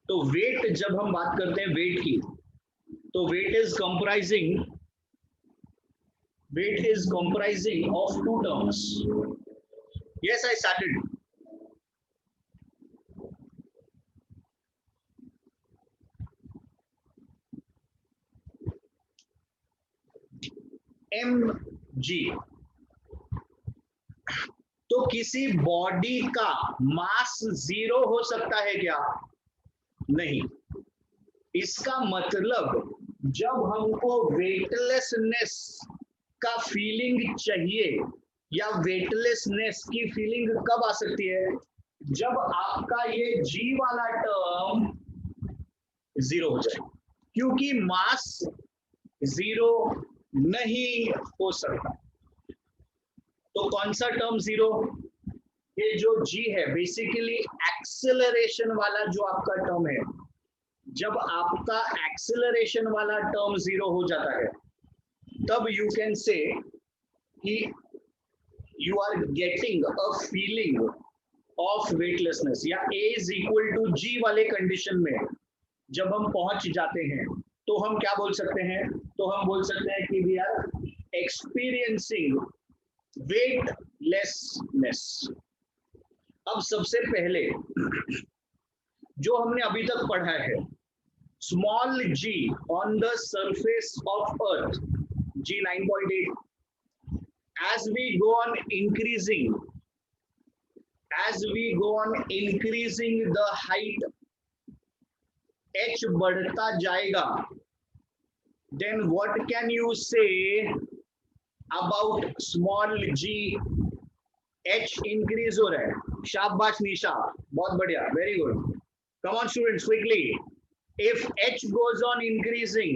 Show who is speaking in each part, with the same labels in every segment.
Speaker 1: तो वेट, जब हम बात करते हैं वेट की, तो weight is comprising of two terms. Yes, I started. mg. तो किसी बॉडी का मास 0 हो सकता है क्या? नहीं. इसका मतलब जब हमको वेटलेसनेस का फीलिंग चाहिए, या वेटलेसनेस की फीलिंग कब आ सकती है? जब आपका ये जी वाला टर्म 0 हो जाए, क्योंकि मास 0 नहीं हो सकता. तो कौन सा टर्म 0? ये जो जी है बेसिकली एक्सेलरेशन वाला जो आपका टर्म है. जब आपका एक्सेलरेशन वाला टर्म 0 हो जाता है, तब यू कैन से कि you are getting a feeling of weightlessness, या a is equal to g वाले कंडीशन में जब हम पहुंच जाते हैं, तो हम क्या बोल सकते हैं? तो हम बोल सकते हैं कि वी आर एक्सपीरियंसिंग वेटलेसनेस. अब सबसे पहले जो हमने अभी तक पढ़ा है, small g on the surface of earth, g 9.8, as we go on increasing the height, h बढ़ता जाएगा, then what can you say about small g? h increase हो रहा है. शाबाश निशा, बहुत बढ़िया, very good. Come on students, quickly. If h goes on increasing,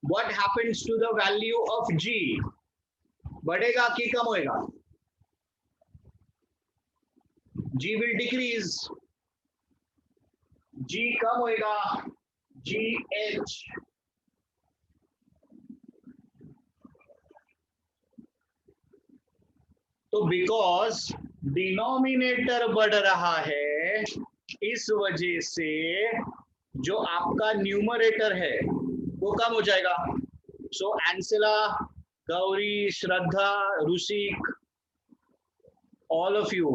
Speaker 1: what happens to the value of g? बढ़ेगा कि कम होएगा? g will decrease. g कम होएगा, gh. तो बिकॉज डिनोमिनेटर बढ़ रहा है, इस वजह से जो आपका न्यूमरेटर है वो कम हो जाएगा. सो एंसेला, गौरी, श्रद्धा, रुशिक, all of you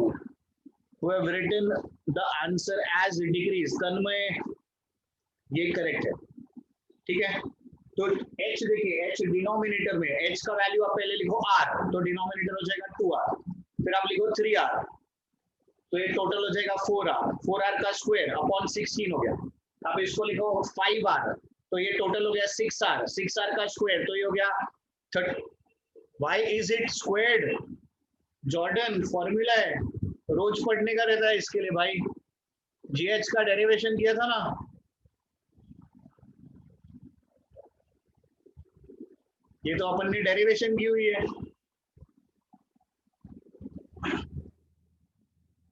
Speaker 1: who have written the answer as decrease, तन्मय, ये करेक्ट है. ठीक है. तो h देखिए, h डिनोमिनेटर में, h का वैल्यू आप पहले लिखो r, तो डिनोमिनेटर हो जाएगा 2r. फिर आप लिखो 3r, तो ये टोटल हो जाएगा 4r. 4r का स्क्वायर अपॉन 16 हो गया. अब इसको लिखो 5r, तो ये टोटल हो गया 6r. 6r का स्क्वायर, तो ये हो गया 30. Why is it squared? Jordan, formula है, रोज पढ़ने का रहता है इसके लिए भाई. जीएच का डेरिवेशन किया था ना. ये तो अपन ने डेरिवेशन की हुई है.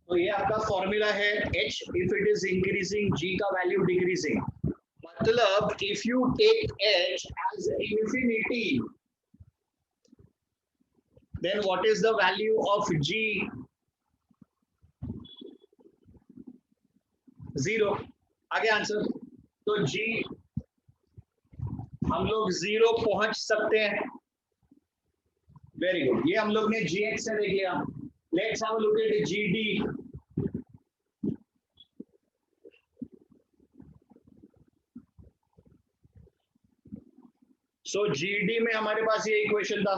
Speaker 1: तो ये आपका फॉर्मूला है h if it is increasing, g का वैल्यू डिक्रीजिंग. मतलब if you take h as infinity, then what is the value of g? 0. आगे आंसर. तो g हम लोग 0 पहुंच सकते हैं. वेरी गुड, ये हम लोग ने gh से देख लिया. Let's have a look at gd. So gd में हमारे पास ये इक्वेशन था,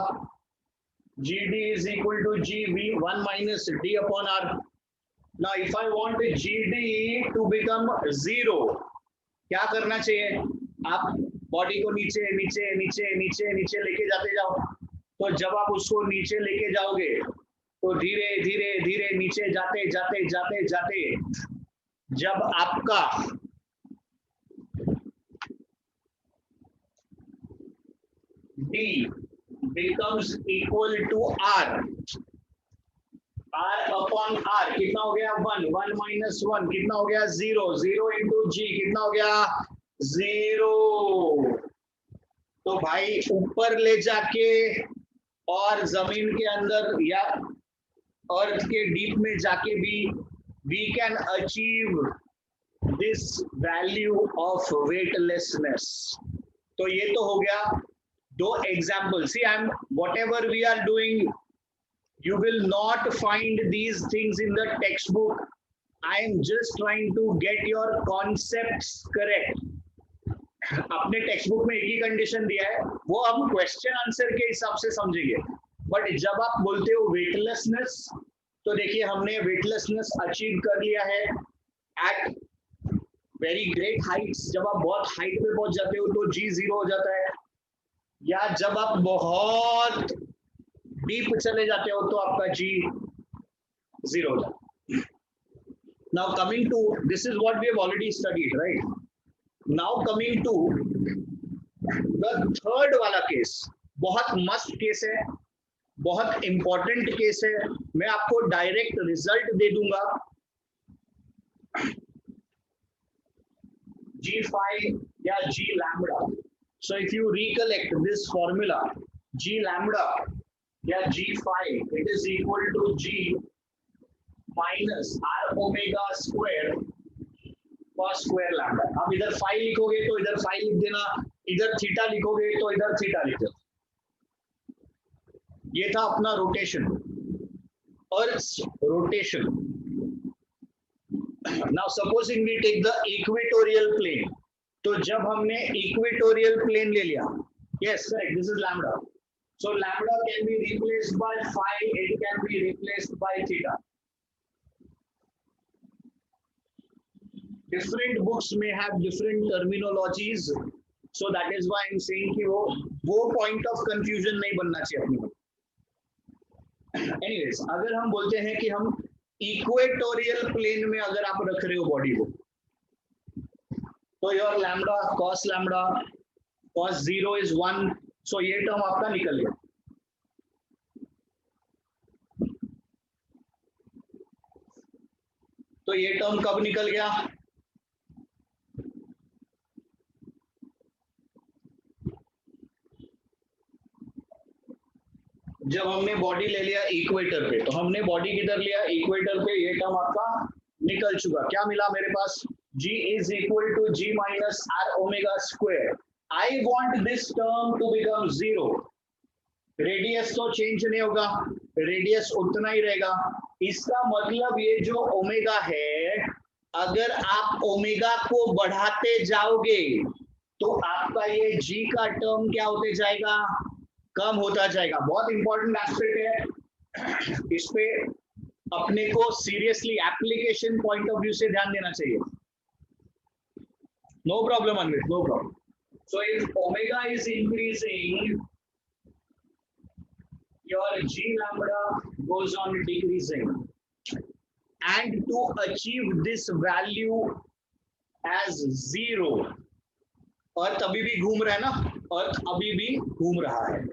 Speaker 1: gd is equal to gv 1 minus d upon r. Now if I want gd to become 0, क्या करना चाहिए? आप बॉडी को नीचे नीचे नीचे नीचे नीचे लेके जाते जाओ. तो जब आप उसको नीचे लेके जाओगे, तो धीरे धीरे धीरे नीचे जाते जाते जाते जाते जब आपका d becomes equal to r, r upon r कितना हो गया? 1. 1 minus 1 कितना हो गया? 0. 0 into g कितना हो गया? 0. तो भाई ऊपर ले जाके और जमीन के अंदर या अर्थ के डीप में जाके भी we can achieve this value of weightlessness. तो ये तो हो गया दो example. See I am whatever we are doing, you will not find these things in the textbook. I am just trying to get your concepts correct. अपने text book में एक ही condition दिया है, वो हम क्वेश्चन आंसर के हिसाब से समझेंगे. बट जब आप बोलते हो वेटलेसनेस, तो देखिए हमने वेटलेसनेस अचीव कर लिया है एट वेरी ग्रेट हाइट्स. जब आप बहुत हाइट पे पहुंच जाते हो तो जी जीरो हो जाता है, या जब आप बहुत डीप चले जाते हो तो आपका जी जीरो हो जाता है. Now coming to, this is what we have already studied, right? Now coming to the third वाला केस. बहुत मस्त केस है, बहुत इंपॉर्टेंट केस है. मैं आपको डायरेक्ट रिजल्ट दे दूंगा. G5 या G lambda. So if you recollect this formula, G lambda या G5, it is equal to G minus R omega square cos square lambda. अब इधर फाइ लिखोगे तो इधर फाइ लिख देना, इधर थीटा लिखोगे तो इधर थीटा लिख देना. ये था अपना rotation, Earth's rotation. Now supposing we take the equatorial plane. तो जब हमने equatorial plane ले लिया, yes correct, this is lambda. So lambda can be replaced by phi, it can be replaced by theta. Different books may have different terminologies, so that is why I'm saying कि वो point of confusion नहीं बनना चाहिए अपने को. Anyways, अगर हम बोलते हैं कि हम इक्वेटोरियल प्लेन में अगर आप रख रहे हो बॉडी को, तो योर लैम्डा cos 0 is 1, सो ये टर्म आपका निकल गया. तो ये टर्म कब निकल गया? जब हमने बॉडी ले लिया इक्वेटर पे. तो हमने बॉडी किधर लिया? इक्वेटर पे. ये टर्म आपका निकल चुका. क्या मिला मेरे पास? G is equal to G minus R omega square. I want this term to become 0. Radius तो चेंज नहीं होगा, रेडियस उतना ही रहेगा. इसका मतलब ये जो ओमेगा है, अगर आप ओमेगा को बढ़ाते जाओगे तो आपका ये G का टर्म क्या होते जाएगा? कम होता जाएगा. बहुत इंपॉर्टेंट एस्पेक्ट है, इस पे अपने को seriously application point of view से ध्यान देना चाहिए. नो प्रॉब्लम अनवित, no problem. So if omega is increasing, your G lambda goes on decreasing, and to achieve this value as 0, अर्थ अभी भी घूम रहा है ना, अर्थ अभी भी घूम रहा है.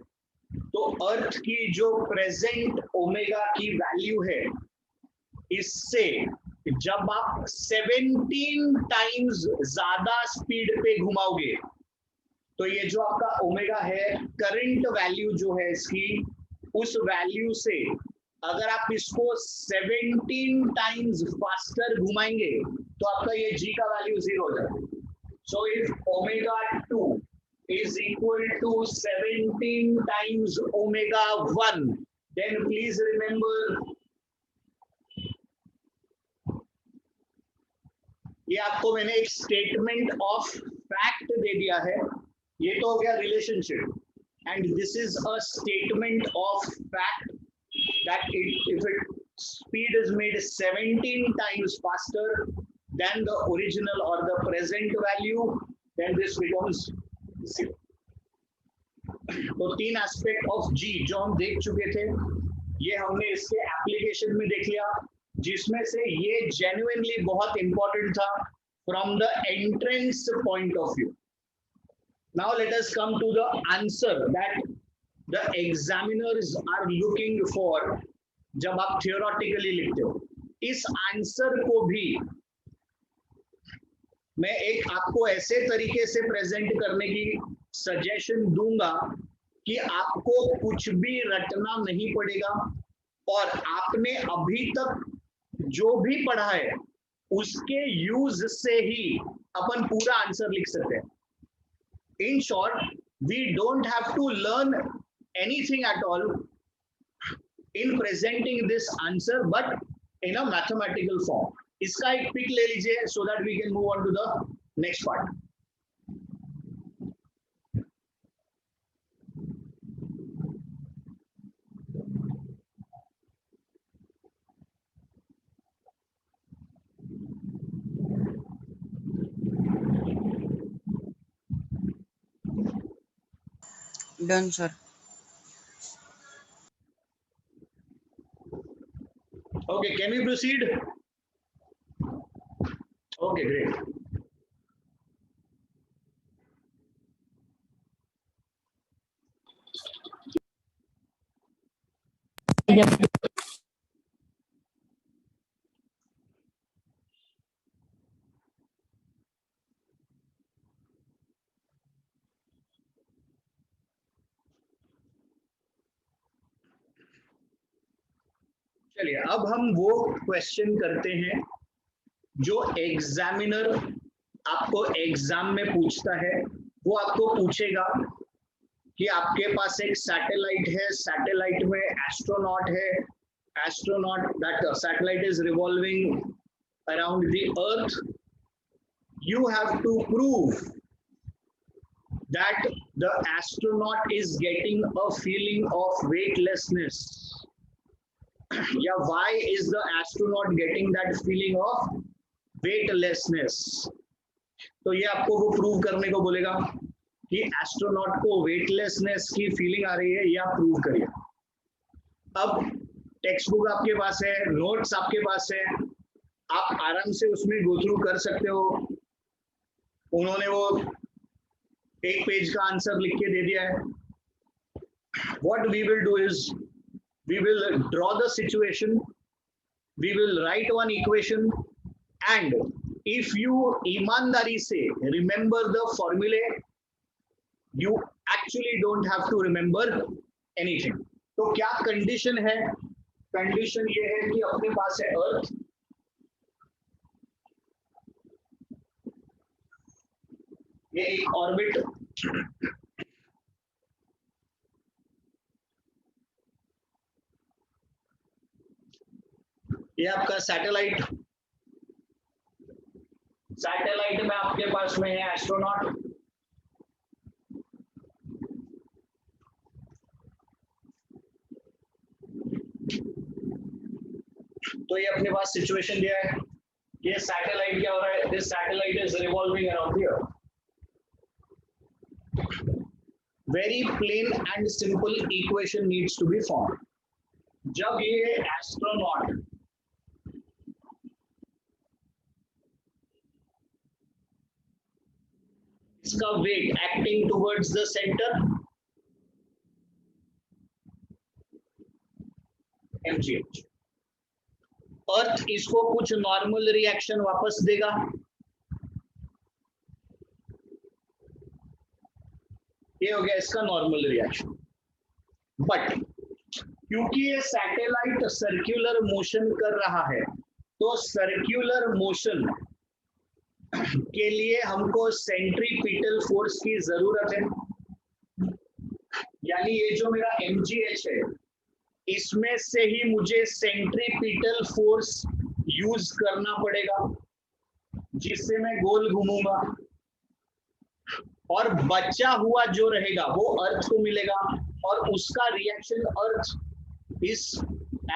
Speaker 1: तो अर्थ की जो प्रेजेंट ओमेगा की वैल्यू है, इससे जब आप 17 टाइम्स ज्यादा स्पीड पे घुमाओगे, तो ये जो आपका ओमेगा है, करंट वैल्यू जो है इसकी, उस वैल्यू से अगर आप इसको 17 टाइम्स फास्टर घुमाएंगे तो आपका ये G का वैल्यू 0 हो जाएगा. सो if omega 2 is equal to 17 times omega 1, then please remember, ये आपको मैंने एक स्टेटमेंट ऑफ फैक्ट दे दिया है. ये तो हो गया relationship, and this is a statement of fact that if it speed is made 17 times faster than the original or the present value, then this becomes 0. तो 3 एस्पेक्ट ऑफ G जो हम देख चुके थे, ये हमने इसके एप्लीकेशन में देख लिया, जिसमें से ये जेन्युइनली बहुत इंपॉर्टेंट था from the entrance point of view. Now let us come to the answer that the examiners are looking for जब आप theoretically लिखते हो. इस आंसर को भी मैं एक आपको ऐसे तरीके से प्रेजेंट करने की सजेशन दूंगा कि आपको कुछ भी रटना नहीं पड़ेगा, और आपने अभी तक जो भी पढ़ा है उसके यूज से ही अपन पूरा आंसर लिख सकते हैं. In short, we don't have to learn anything at all in presenting this answer, but in a mathematical form. इसका एक पिक ले लीजिए so that we can move on to the next part.
Speaker 2: Done, sir.
Speaker 1: Okay, can we proceed? Okay, great. चलिए अब हम वो question करते हैं जो एग्जामिनर आपको एग्जाम में पूछता है. वो आपको पूछेगा कि आपके पास एक सैटेलाइट है, सैटेलाइट में एस्ट्रोनॉट है, astronaut, that satellite is revolving around the earth. You have to prove that the astronaut is getting a feeling of weightlessness. Yeah, why is the astronaut getting that feeling of weightlessness? तो ये आपको वो prove करने को बोलेगा कि astronaut को weightlessness की फीलिंग आ रही है, या प्रूव करिए. अब टेक्स्ट बुक आपके पास है, नोट्स आपके पास है, आप आराम से उसमें गो थ्रू कर सकते हो. उन्होंने वो एक पेज का आंसर लिख के दे दिया है. What we will do is we will draw the situation, we will write one equation, and if you ईमानदारी से remember the formulae, you actually don't have to remember anything. तो क्या कंडीशन है? कंडीशन ये है कि अपने पास है अर्थ, ये एक ऑर्बिट, ये आपका सैटेलाइट, सैटेलाइट में आपके पास में है एस्ट्रोनॉट, तो ये अपने पास सिचुएशन दिया है. ये सैटेलाइट क्या हो रहा है? This satellite is revolving around the earth. Very plain and simple equation needs to be form. जब ये एस्ट्रोनॉट इसका weight acting towards the centre, mgh, earth इसको कुछ नॉर्मल रिएक्शन वापस देगा, ये हो गया इसका नॉर्मल रिएक्शन. बट क्योंकि ये सैटेलाइट सर्कुलर मोशन कर रहा है, तो सर्कुलर मोशन के लिए हमको सेंट्रीपिटल फोर्स की जरूरत है. यानी ये जो मेरा mgh है, इसमें से ही मुझे सेंट्रीपिटल फोर्स यूज करना पड़ेगा, जिससे मैं गोल घूमूंगा, और बचा हुआ जो रहेगा वो अर्थ को मिलेगा, और उसका रिएक्शन अर्थ इस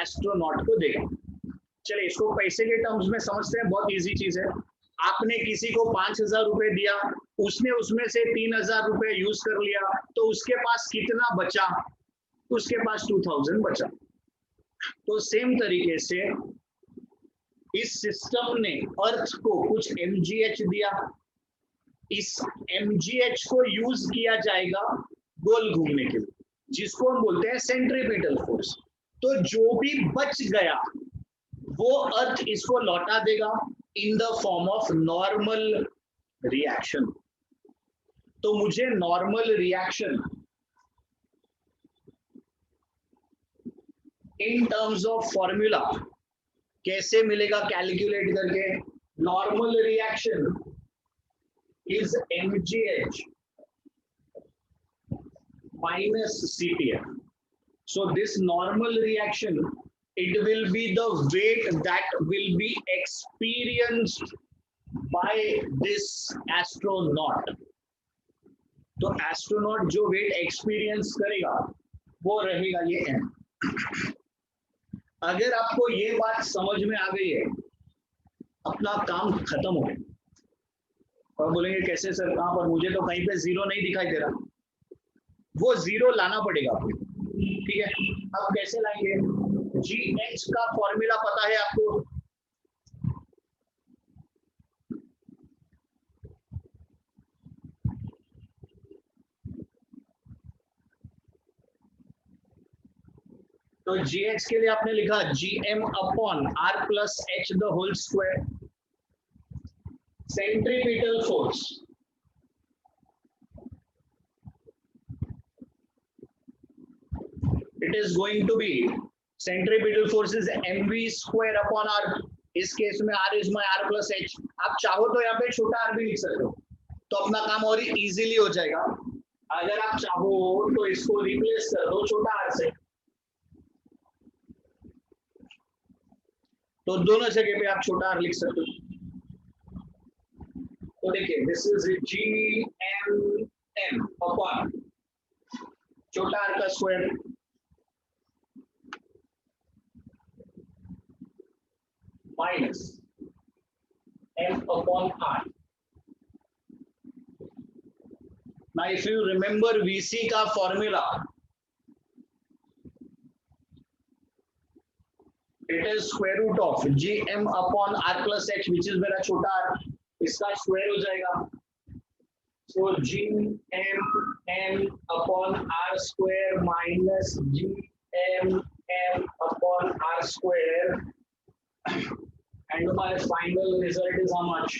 Speaker 1: एस्ट्रोनॉट को देगा. चलिए इसको पैसे के टर्म्स में समझते हैं, बहुत इजी चीज है. आपने किसी को 5,000 रुपए दिया, उसने उसमें से 3,000 रुपए यूज कर लिया, तो उसके पास कितना बचा? उसके पास 2,000 बचा. तो सेम तरीके से इस सिस्टम ने अर्थ को कुछ mgh दिया, इस mgh को यूज किया जाएगा गोल घूमने के लिए, जिसको हम बोलते हैं सेंट्रीपिटल फोर्स. तो जो भी बच गया वो अर्थ इसको लौटा देगा in the form of normal reaction. तो मुझे normal reaction in terms of formula कैसे मिलेगा? कैलकुलेट करके normal reaction is mgh minus cpf. So this normal reaction, it will be the weight that will be experienced by this astronaut. तो astronaut जो wait experience करेगा वो रहेगा ये m. अगर आपको ये बात समझ में आ गई है, अपना काम खत्म हो गया. और बोलेंगे कैसे सर, कहाँ पर, मुझे तो कहीं पे जीरो नहीं दिखाई दे रहा. वो जीरो लाना पड़ेगा आपको. ठीक है, अब कैसे लाएंगे? GH का फॉर्मूला पता है आपको? तो GH के लिए आपने लिखा GM upon R plus H the whole square. Centripetal force, it is going to be centripetal force is mv square upon r. इस केस में r is my r plus h. आप चाहो तो यहाँ पे छोटा r भी लिख सकते हो, तो अपना काम और इजीली हो जाएगा. अगर आप चाहो तो इसको रिप्लेस कर दो छोटा r से, तो दोनों जगह पे आप छोटा r लिख सकते हो. तो देखिए, दिस इज GMM अपॉन छोटा r का square minus m upon r. Now if you remember VC का formula, it is square root of gm upon r plus h, which is मेरा छोटा r, इसका स्क्वायर हो जाएगा. So gm upon r square minus gm upon r square, and my final result is how much?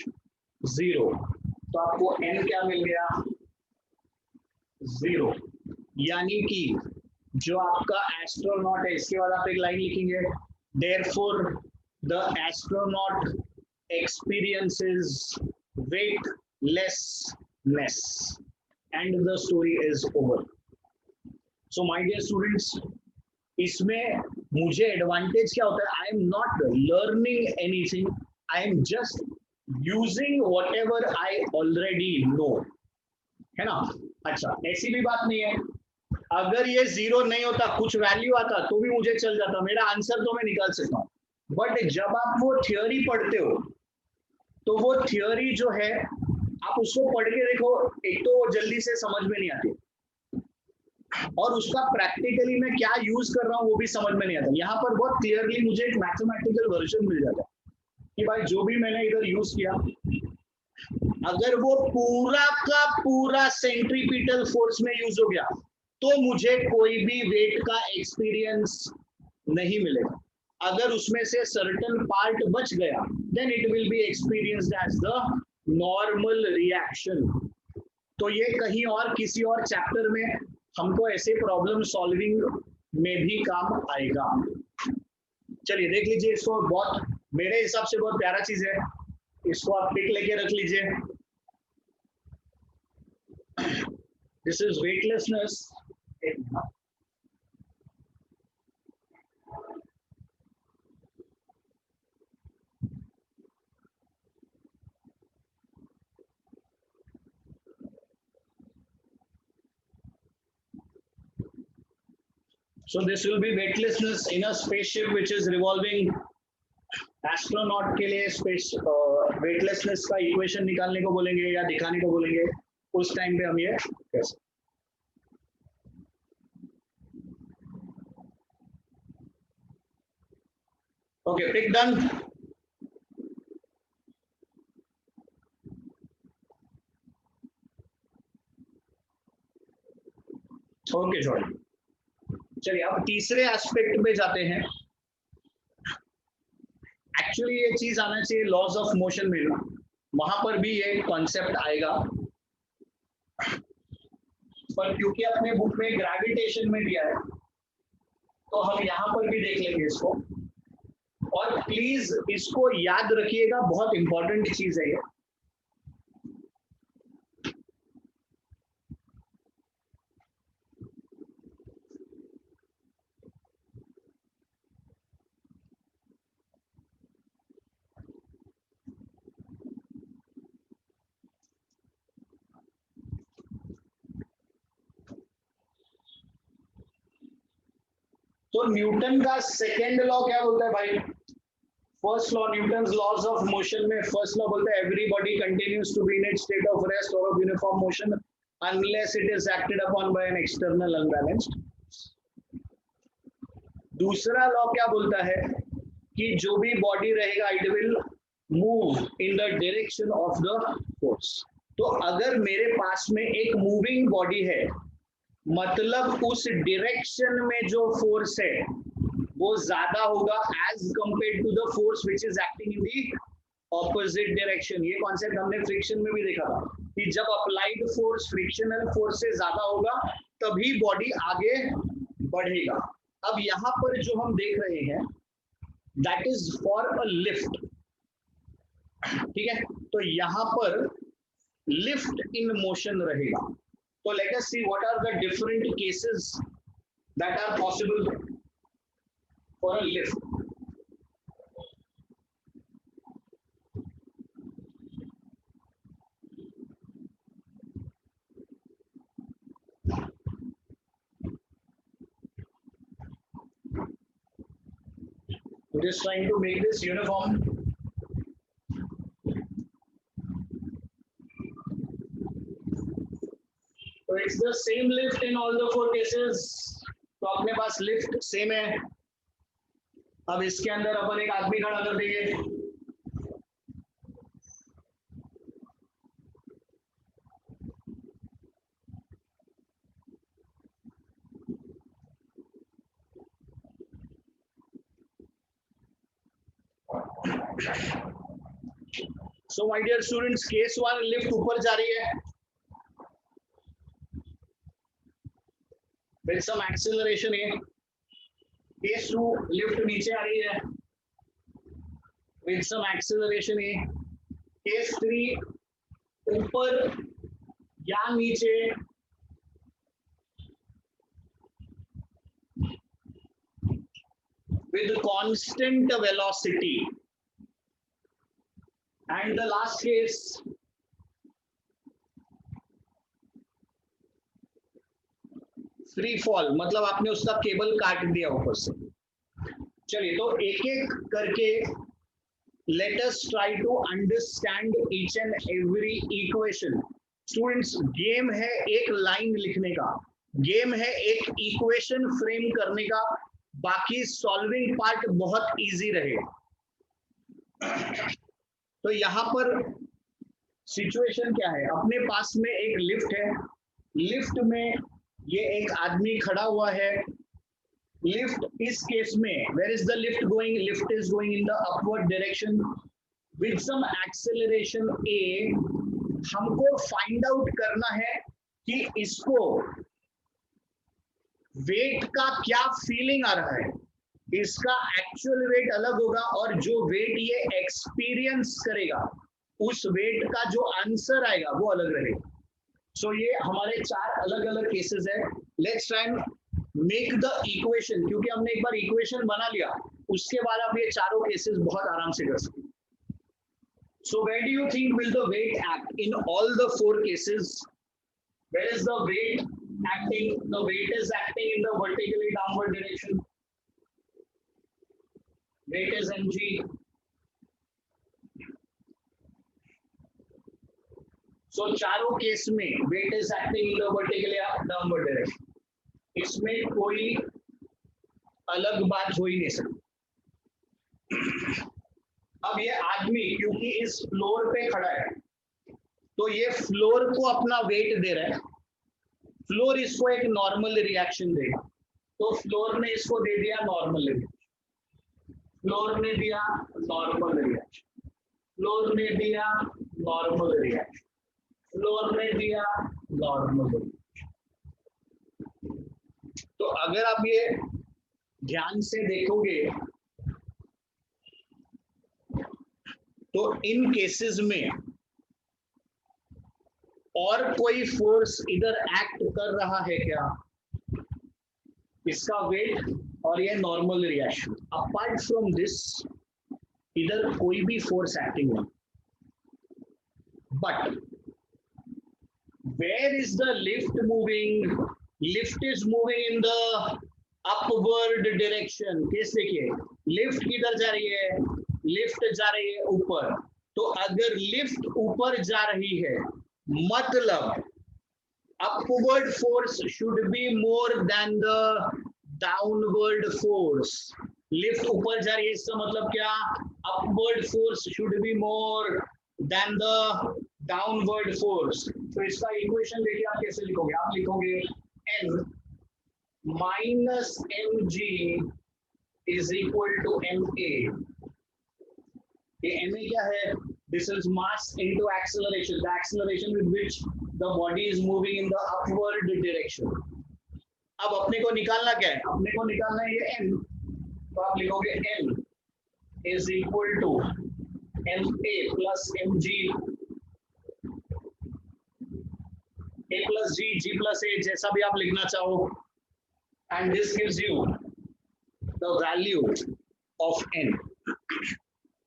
Speaker 1: 0. तो आपको n क्या मिल गया? 0. यानी कि जो आपका एस्ट्रोनॉट है, इसके बाद आप एक लाइन लिखेंगे, therefore the astronaut experiences weightlessness, and the story is over. So my dear students, इसमें मुझे एडवांटेज क्या होता है? I am not learning anything, I am just using what ever I already know, है ना. अच्छा, ऐसी भी बात नहीं है, अगर ये जीरो नहीं होता, कुछ वैल्यू आता तो भी मुझे चल जाता, मेरा आंसर तो मैं निकाल सकता हूँ. बट जब आप वो थियोरी पढ़ते हो, तो वो थियोरी जो है, आप उसको पढ़ के देखो, एक तो जल्दी से समझ में नहीं आती, और उसका प्रैक्टिकली मैं क्या यूज कर रहा हूँ वो भी समझ में नहीं आता. यहाँ पर बहुत क्लियरली मुझे एक मैथमेटिकल वर्जन मिल जाता है कि भाई जो भी मैंने इधर यूज किया, अगर वो पूरा का पूरा सेंट्रीपिटल फोर्स में यूज हो गया, तो मुझे कोई भी वेट का एक्सपीरियंस नहीं मिलेगा. अगर उसमें से सर्टेन पार्ट बच गया, then it will be experienced as the normal reaction. तो ये कहीं और किसी और चैप्टर में हमको ऐसे प्रॉब्लम सॉल्विंग में भी काम आएगा. चलिए देख लीजिए इसको, बहुत मेरे हिसाब से बहुत प्यारा चीज है, इसको आप पिक लेके रख लीजिए. This is weightlessness. So this will be weightlessness in a spaceship which is revolving. Astronaut के लिए स्पेस वेटलेसनेस का इक्वेशन निकालने को बोलेंगे या दिखाने को बोलेंगे, उस टाइम पे हम ये कैसे. Okay, pick done. Okay George, चलिए अब तीसरे एस्पेक्ट पे जाते हैं. एक्चुअली ये चीज आना चाहिए लॉज ऑफ मोशन में, वहां पर भी ये कॉन्सेप्ट आएगा, पर क्योंकि अपने बुक में ग्रेविटेशन में दिया है, तो हम यहाँ पर भी देख लेंगे इसको. और प्लीज इसको याद रखिएगा, बहुत इंपॉर्टेंट चीज है ये। तो न्यूटन का सेकेंड लॉ क्या बोलता है भाई? First law, Newton's laws of motion में फर्स्ट लॉ बोलता है every body continues to be in its state of rest और of uniform motion unless it is acted upon by an external unbalanced. दूसरा law क्या बोलता है कि जो भी बॉडी रहेगा it will move in the direction of the force. तो अगर मेरे पास में एक मूविंग बॉडी है, मतलब उस डायरेक्शन में जो फोर्स है वो ज्यादा होगा as compare to the force which is acting in the opposite direction. ये कॉन्सेप्ट हमने फ्रिक्शन में भी देखा था कि जब अप्लाइड फोर्स फ्रिक्शनल फोर्स से ज्यादा होगा तभी बॉडी आगे बढ़ेगा। अब यहाँ पर जो हम देख रहे हैं that is for a lift, ठीक है? तो यहाँ पर लिफ्ट इन मोशन रहेगा। So let us see what are the different cases that are possible for a lift. I'm just trying to make this uniform. So it's the same lift in all the four cases. तो अपने पास lift same है। अब इसके अंदर अपन एक आदमी खड़ा कर देंगे। So my dear students, case one lift ऊपर जा रही है with some acceleration A. Case two lift नीचे आ रही है with some acceleration A. Case three ऊपर या नीचे with constant velocity. And the last case, free fall, मतलब आपने उसका केबल काट दिया ऊपर से। चलिए तो एक एक करके let us try to understand each and every equation. Students game है एक लाइन लिखने का, गेम है एक इक्वेशन फ्रेम करने का, बाकी सॉल्विंग पार्ट बहुत इजी रहेगा। तो यहाँ पर सिचुएशन क्या है? अपने पास में एक लिफ्ट है, लिफ्ट में ये एक आदमी खड़ा हुआ है। लिफ्ट इस केस में where is the lift going? Lift is going in the upward direction with some acceleration a. हमको फाइंड आउट करना है कि इसको वेट का क्या फीलिंग आ रहा है। इसका एक्चुअल वेट अलग होगा और जो वेट ये एक्सपीरियंस करेगा उस वेट का जो आंसर आएगा वो अलग रहेगा। सो ये हमारे चार अलग अलग केसेस है। Let's try and make the equation, क्योंकि हमने एक बार इक्वेशन बना लिया उसके बाद आप ये चारों केसेस बहुत आराम से कर सकते। So where do you think will the weight act in all the four cases? Where is the weight acting? The weight is acting in the vertically downward direction. Weight is mg. So चारों case में weight is acting in the vertically downward direction. इसमें कोई अलग बात हो ही नहीं सकती। अब ये आदमी क्योंकि इस फ्लोर पे खड़ा है तो ये फ्लोर को अपना वेट दे रहा है, फ्लोर इसको एक नॉर्मल रिएक्शन देगा, तो फ्लोर ने इसको दे दिया नॉर्मल रिएक्शन, फ्लोर ने दिया नॉर्मल रिएक्शन, फ्लोर ने दिया नॉर्मल रिएक्शन, फ्लोर ने दिया नॉर्मल रिएक्शन। तो अगर आप ये ध्यान से देखोगे तो इन केसेस में और कोई फोर्स इधर एक्ट कर रहा है क्या, इसका वेट और ये normal reaction, apart from this इधर कोई भी फोर्स एक्टिंग नहीं. But where is the lift moving? Lift is moving in the upward direction. Case देखिए, लिफ्ट किधर जा रही है, लिफ्ट जा रही है ऊपर. तो अगर लिफ्ट ऊपर जा रही है मतलब upward force should be more than the downward force. Lift ऊपर जा रही है इसका मतलब क्या, upward force should be more than the downward force. तो इसका इक्वेशन देखिए आप कैसे लिखोगे, आप लिखोगे n minus mg is equal to ma. ये ma क्या है, this is mass into acceleration, the acceleration with which the body is moving in the upward direction. अब अपने को निकालना क्या है, अपने को निकालना है ये n, तो आप लिखोगे n is equal to ma plus mg a plus g, g plus a, जैसा भी आप लिखना चाहो, and this gives you the value of n.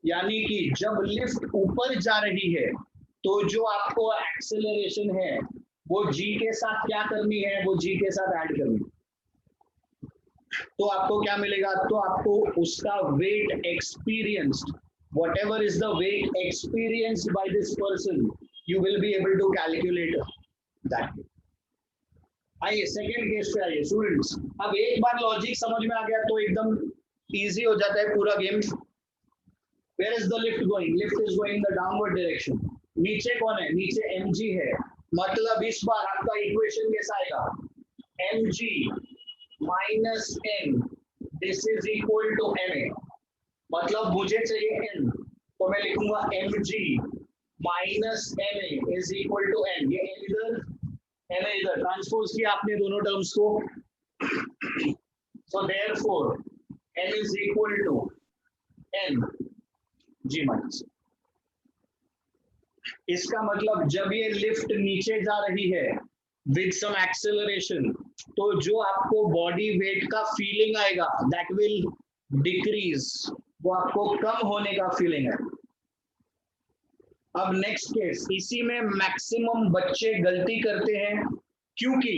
Speaker 1: यानी कि जब लिफ्ट ऊपर जा रही है तो जो आपको एक्सेलरेशन है वो g के साथ क्या करनी है, वो g के साथ ऐड करनी. तो आपको क्या मिलेगा, तो आपको उसका weight experienced, whatever is the weight experienced by this person, you will be able to calculate that. आइए सेकेंड केस पे आइए स्टूडेंट्स. अब एक बार लॉजिक समझ में आ गया तो एकदम इजी हो जाता है पूरा game. Where is the lift going? Lift is going in the downward direction. नीचे कौन है, नीचे mg है, मतलब इस बार आपका इक्वेशन कैसा आएगा, mg minus n, this is equal to ma. मतलब मुझे चाहिए n, तो मैं लिखूंगा mg minus ma is equal to n. ये n इधर n इधर ट्रांसपोज किया आपने दोनों टर्म्स को. so therefore n is equal to n g minus. इसका मतलब जब ये लिफ्ट नीचे जा रही है विद सम एक्सेलरेशन, तो जो आपको बॉडी वेट का फीलिंग आएगा दैट विल डिक्रीज, वो आपको कम होने का फीलिंग है. अब नेक्स्ट केस, इसी में मैक्सिमम बच्चे गलती करते हैं क्योंकि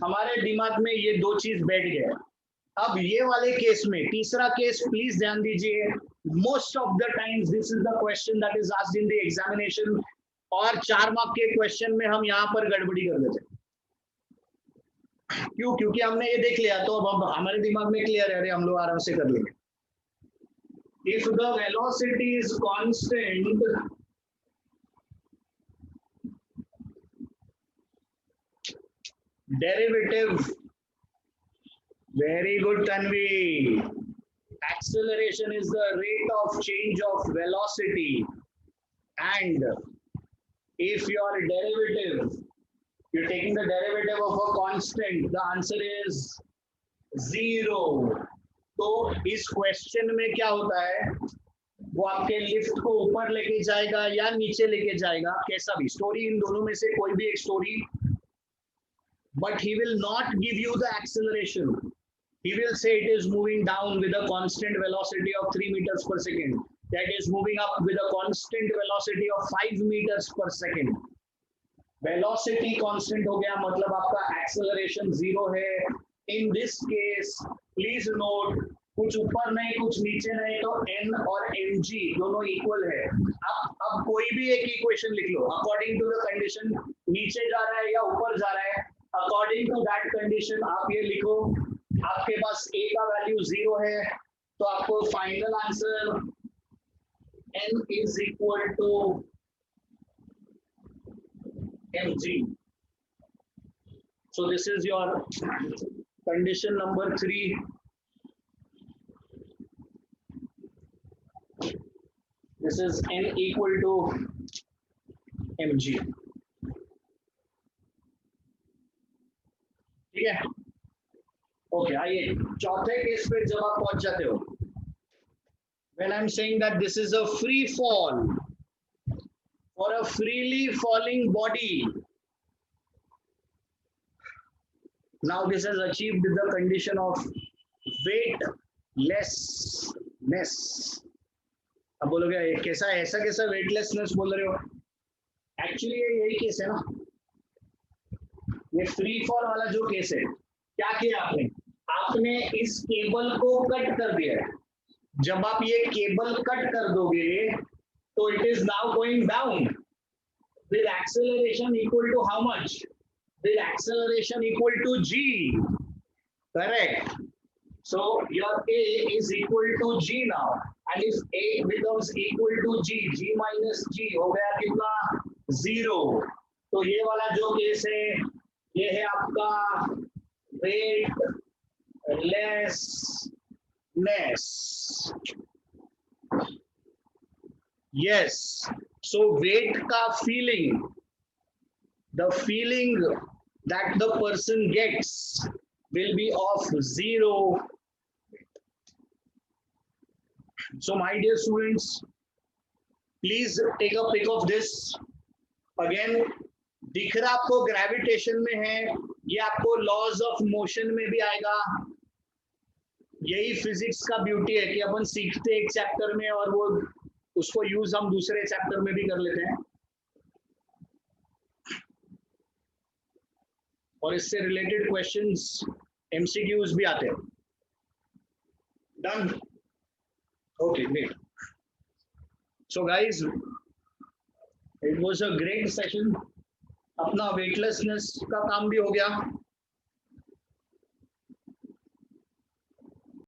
Speaker 1: हमारे दिमाग में ये दो चीज बैठ गए. अब ये वाले केस में, तीसरा केस प्लीज ध्यान दीजिए, most of the times this is the question that is asked in the examination, और 4 मार्क के क्वेश्चन में हम यहाँ पर गड़बड़ी कर देते. क्यों, क्योंकि हमने ये देख लिया तो अब हमारे दिमाग में क्लियर है, अरे हम लोग आराम से कर लेंगे. If the velocity is constant, derivative, very good Tanvi, acceleration is the rate of change of velocity, and if your derivative, you're taking the derivative of a constant, the answer is 0. तो इस question में क्या होता है, वो आपके lift को ऊपर लेके जाएगा या नीचे लेके जाएगा, कैसा भी स्टोरी, इन दोनों में से कोई भी एक story, but he will not give you the acceleration. He will say it is moving down with a constant velocity of 3 meters per second. That is moving up with a constant velocity of 5 meters per second. Velocity constant हो गया मतलब आपका acceleration 0 है. In this case, please note, कुछ ऊपर नहीं कुछ नीचे नहीं, तो n और mg दोनों इक्वल है. अब कोई भी एक इक्वेशन लिख लो अकॉर्डिंग टू द कंडीशन, नीचे जा रहा है या ऊपर जा रहा है, अकॉर्डिंग टू दैट कंडीशन आप ये लिखो. आपके पास a का वैल्यू 0 है तो आपको final answer n is equal to mg. So this is your condition number 3. This is n equal to mg. ठीक है, ओके. आइए चौथे केस पे जब आप पहुंच जाते हो, when I'm saying that this is a free fall, for a freely falling body. Now this has achieved the condition of weightlessness. अब बोलोगे कैसा, ऐसा कैसा वेटलेसनेस बोल रहे हो? एक्चुअली ये यही केस है ना, ये फ्री फॉल वाला जो केस है। क्या किया आपने? आपने इस केबल को कट कर दिया है। जब आप ये केबल कट कर दोगे तो it is now going down with acceleration equal to how much? With acceleration equal to g. Correct. So your a is equal to g now, and if a becomes equal to g, g minus g हो गया कितना? 0. तो ये वाला जो case है ये है आपका weightlessness. Yes. So weight ka feeling, the feeling that the person gets will be of 0. So my dear students, please take a pic of this. Again, दिख रहा आपको ग्रेविटेशन में है, ये आपको लॉज ऑफ मोशन में भी आएगा। यही फिजिक्स का ब्यूटी है कि अपन सीखते एक चैप्टर में और वो उसको यूज हम दूसरे चैप्टर में भी कर लेते हैं, और इससे रिलेटेड क्वेश्चंस एमसीक्यूज भी आते हैं। Done? Okay, great. So guys, it was a great session. अपना वेटलेसनेस का काम भी हो गया।